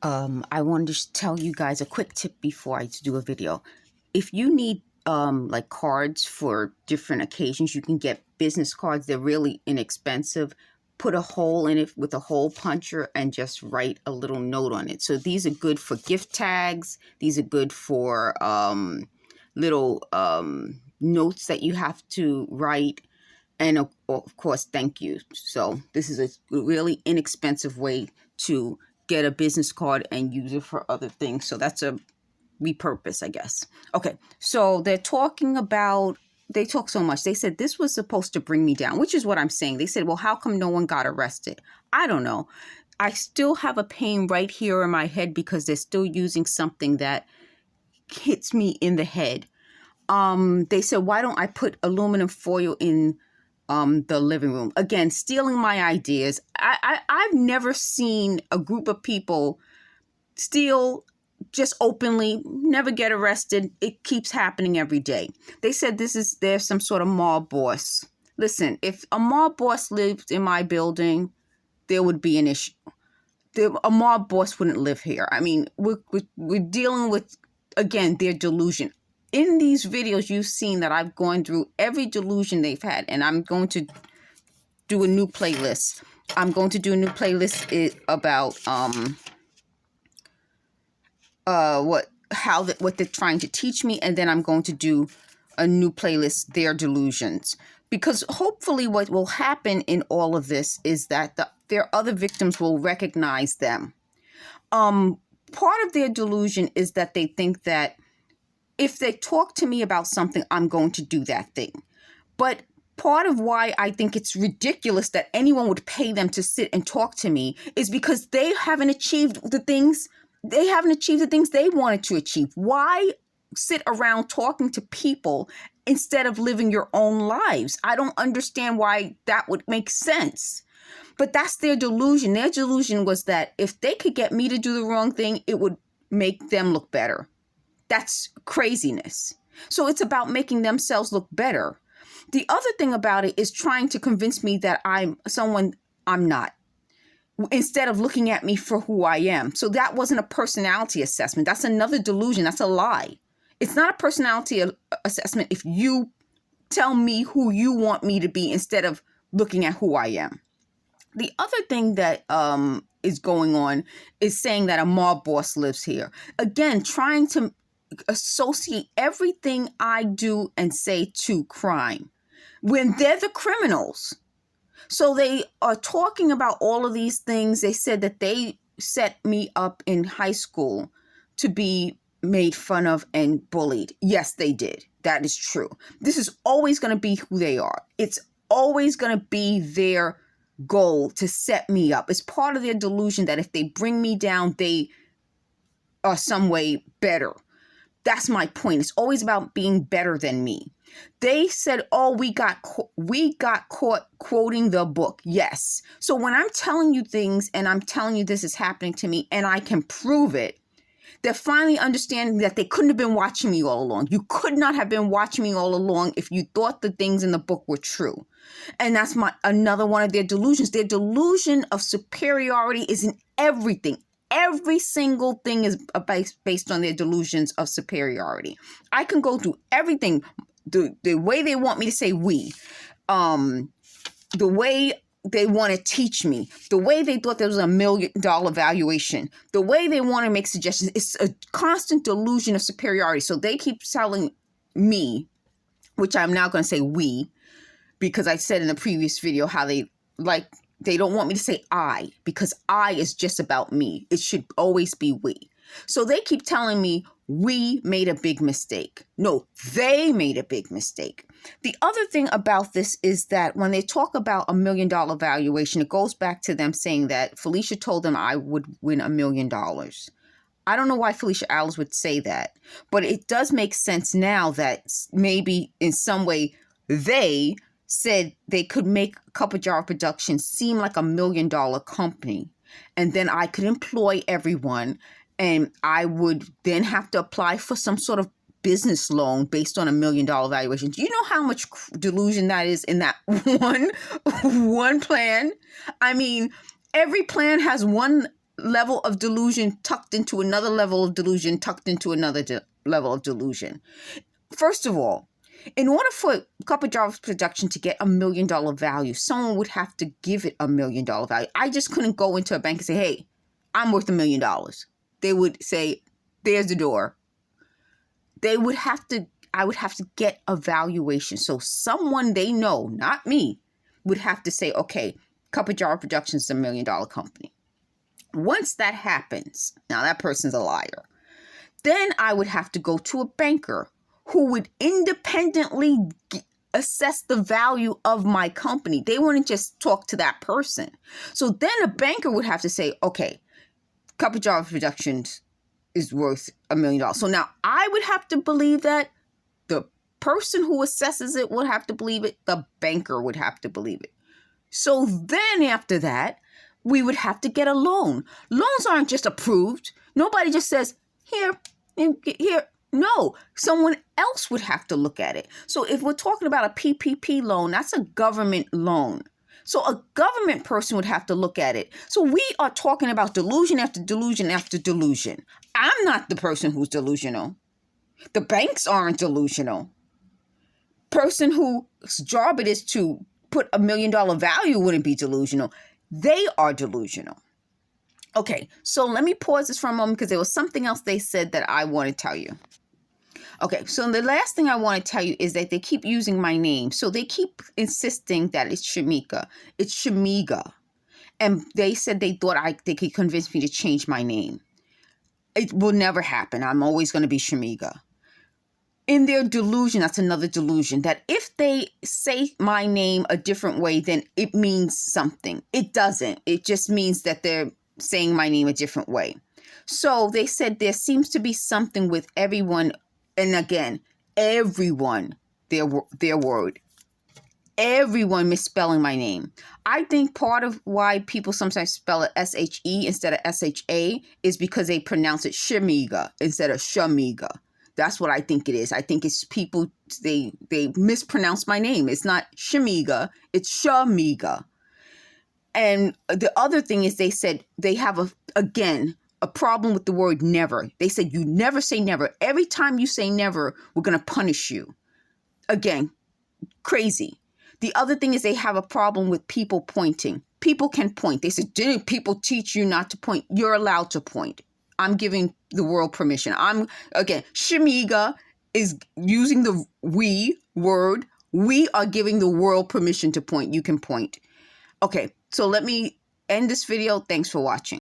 I wanted to just tell you guys a quick tip before I do a video. If you need like cards for different occasions, you can get business cards. They're really inexpensive. Put a hole in it with a hole puncher and just write a little note on it. So these are good for gift tags. These are good for little notes that you have to write. And of course, thank you. So this is a really inexpensive way to get a business card and use it for other things. So that's a repurpose, I guess. Okay, so they talk so much. They said this was supposed to bring me down, which is what I'm saying. They said, well, how come no one got arrested? I don't know. I still have a pain right here in my head because they're still using something that hits me in the head. They said, why don't I put aluminum foil in the living room? Again, stealing my ideas. I've never seen a group of people steal just openly, never get arrested. It keeps happening every day. They said there's some sort of mob boss. Listen, if a mob boss lived in my building, there would be an issue. A mob boss wouldn't live here. I mean, we're dealing with, again, their delusion. In these videos, you've seen that I've gone through every delusion they've had, and I'm going to do a new playlist. I'm going to do a new playlist about what they're trying to teach me, and then I'm going to do a new playlist, their delusions, because hopefully what will happen in all of this is that their other victims will recognize them. Part of their delusion is that they think that if they talk to me about something, I'm going to do that thing. But part of why I think it's ridiculous that anyone would pay them to sit and talk to me is because they haven't achieved the things they wanted to achieve. Why sit around talking to people instead of living your own lives? I don't understand why that would make sense. But that's their delusion. Their delusion was that if they could get me to do the wrong thing, it would make them look better. That's craziness. So it's about making themselves look better. The other thing about it is trying to convince me that I'm someone I'm not, instead of looking at me for who I am. So that wasn't a personality assessment. That's another delusion. That's a lie. It's not a personality assessment if you tell me who you want me to be instead of looking at who I am. The other thing that is going on is saying that a mob boss lives here. Again, trying to associate everything I do and say to crime when they're the criminals. So they are talking about all of these things. They said that they set me up in high school to be made fun of and bullied. Yes, they did. That is true. This is always going to be who they are. It's always going to be their goal to set me up. It's part of their delusion that if they bring me down, they are some way better. That's my point. It's always about being better than me. They said, oh, we got caught quoting the book. Yes. So when I'm telling you things and I'm telling you this is happening to me and I can prove it, they're finally understanding that they couldn't have been watching me all along. You could not have been watching me all along if you thought the things in the book were true. And that's another one of their delusions. Their delusion of superiority is in everything. Every single thing is based on their delusions of superiority. I can go through everything. The way they want me to say we, the way they want to teach me, the way they thought there was $1 million valuation, the way they want to make suggestions. It's a constant delusion of superiority. So they keep telling me, which I'm now going to say we, because I said in the previous video how they don't want me to say I, because I is just about me. It should always be we. So they keep telling me we made a big mistake. No, they made a big mistake. The other thing about this is that when they talk about $1 million valuation, it goes back to them saying that Felicia told them I would win $1 million. I don't know why Felicia Alice would say that, but it does make sense now that maybe in some way they said they could make Cup of Jar Productions seem like $1 million company, and then I could employ everyone, and I would then have to apply for some sort of business loan based on $1 million valuation. Do you know how much delusion that is in that one plan? I mean, every plan has one level of delusion tucked into another level of delusion, tucked into another level of delusion. First of all, in order for Cup of Jarvis production to get $1 million value, someone would have to give it $1 million value. I just couldn't go into a bank and say, hey, I'm worth $1 million. They would say, there's the door. I would have to get a valuation. So someone they know, not me, would have to say, okay, Cup of Jarvis Productions is $1 million company. Once that happens, now that person's a liar. Then I would have to go to a banker who would independently assess the value of my company. They wouldn't just talk to that person. So then a banker would have to say, okay, Cup of Jarvis Productions is worth $1 million. So now I would have to believe that. The person who assesses it would have to believe it. The banker would have to believe it. So then after that, we would have to get a loan. Loans aren't just approved. Nobody just says, here. No, someone else would have to look at it. So if we're talking about a PPP loan, that's a government loan. So a government person would have to look at it. So we are talking about delusion after delusion after delusion. I'm not the person who's delusional. The banks aren't delusional. Person whose job it is to put $1 million value wouldn't be delusional. They are delusional. Okay, so let me pause this for a moment because there was something else they said that I want to tell you. Okay, so the last thing I want to tell you is that they keep using my name. So they keep insisting that it's Shamika. It's Shamiga. And they said they thought they could convince me to change my name. It will never happen. I'm always going to be Shamiga. In their delusion, that's another delusion, that if they say my name a different way, then it means something. It doesn't. It just means that they're saying my name a different way. So they said there seems to be something with everyone. And again, everyone, their word, everyone misspelling my name. I think part of why people sometimes spell it S-H-E instead of S-H-A is because they pronounce it Shamiga instead of Shamiga. That's what I think it is. I think it's people, they mispronounce my name. It's not Shamiga, it's Shamiga. And the other thing is they said they have, a problem with the word never. They said you never say never. Every time you say never, we're going to punish you. Again, crazy. The other thing is they have a problem with people pointing. People can point. They said, didn't people teach you not to point? You're allowed to point. I'm giving the world permission. Shamiga is using the we word. We are giving the world permission to point. You can point. Okay, so let me end this video. Thanks for watching.